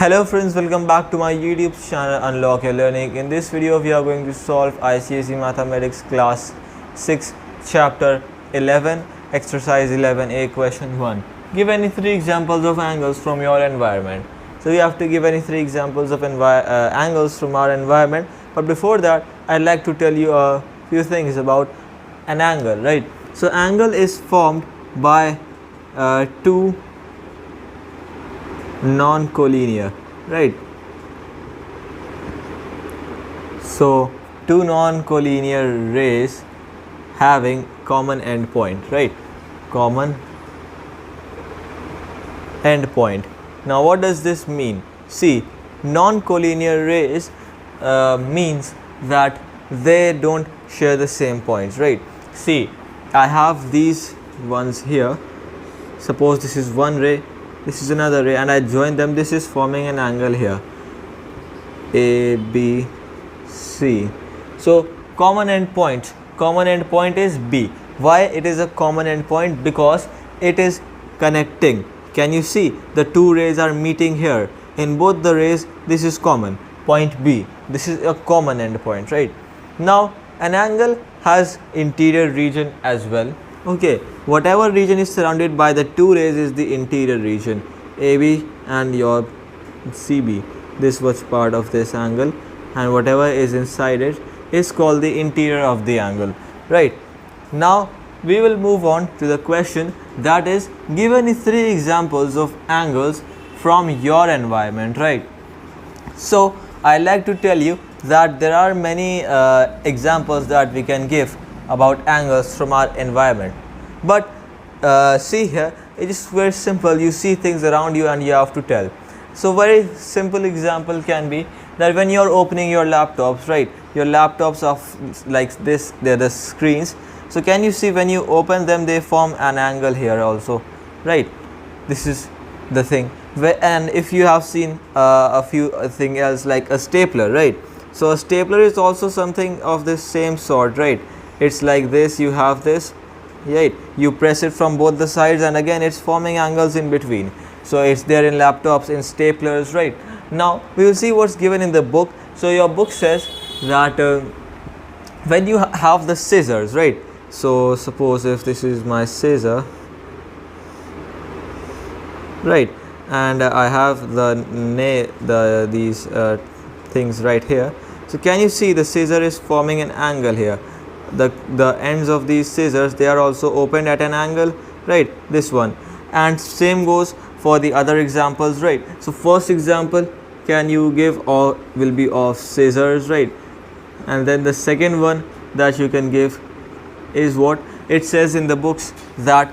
Hello friends, welcome back to my YouTube channel Unlock Your Learning. In this video we are going to solve ICSE Mathematics Class 6 Chapter 11 Exercise 11A Question 1. Give any 3 examples of angles from your environment. So we have to give any 3 examples of angles from our environment. But before that, I'd like to tell you a few things about an angle, right? So angle is formed by two non-collinear, right? So two non-collinear rays having common endpoint, right? Common endpoint. Now what does this mean? See, non-collinear rays means that they don't share the same points, right? See, I have these ones here. Suppose this is one ray, this is another ray, and I join them. This is forming an angle here, A, B, C. So common endpoint. Common endpoint is B. Why it is a common endpoint? Because it is connecting. Can you see the two rays are meeting here? In both the rays, this is common. Point B. This is a common endpoint, right? Now an angle has interior region as well. Okay, whatever region is surrounded by the two rays is the interior region, AB and your CB. This was part of this angle, and whatever is inside it is called the interior of the angle, right? Now we will move on to the question, that is, give any 3 examples of angles from your environment, right? So I like to tell you that there are many examples that we can give about angles from our environment, but see here, it is very simple. You see things around you and you have to tell. So very simple example can be that when you are opening your laptops, right, your laptops are like this, they are the screens. So can you see when you open them, they form an angle here also, right? This is the thing. And if you have seen a few thing else like a stapler, right? So a stapler is also something of the same sort, right? It's like this, you have this, right? You press it from both the sides and again it's forming angles in between. So it's there in laptops, in staplers, right? Now we will see what's given in the book. So your book says that when you have the scissors, right? So suppose if this is my scissor, right, and I have these things right here. So can you see the scissor is forming an angle here? The ends of these scissors, they are also opened at an angle, right? This one, and same goes for the other examples, right? So first example can you give or will be of scissors, right? And then the second one that you can give is what it says in the books, that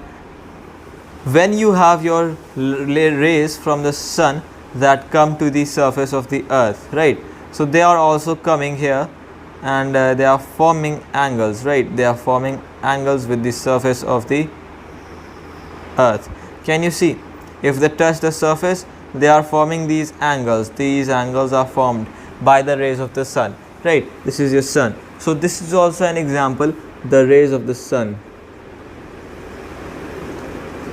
when you have your rays from the sun that come to the surface of the earth, right? So they are also coming here and they are forming angles, right? They are forming angles with the surface of the earth. Can you see? If they touch the surface, they are forming these angles. These angles are formed by the rays of the sun, right? This is your sun. So this is also an example, the rays of the sun,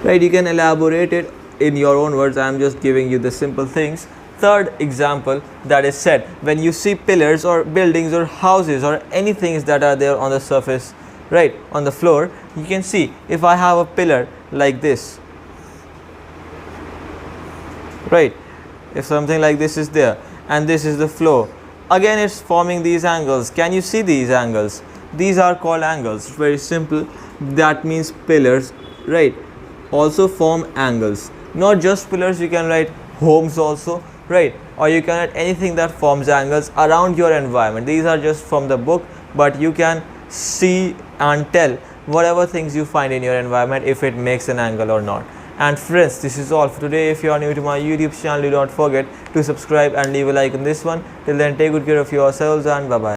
right? You can elaborate it in your own words. I am just giving you the simple things. Third example that is said, when you see pillars or buildings or houses or anything that are there on the surface, right, on the floor, you can see if I have a pillar like this, right, if something like this is there and this is the floor, again it's forming these angles. Can you see these angles? These are called angles. Very simple. That means pillars, right, also form angles. Not just pillars, you can write homes also, right? Or you can write anything that forms angles around your environment. These are just from the book, but you can see and tell whatever things you find in your environment if it makes an angle or not. And friends, this is all for today. If you are new to my YouTube channel, do not forget to subscribe and leave a like on this one. Till then, take good care of yourselves and bye bye.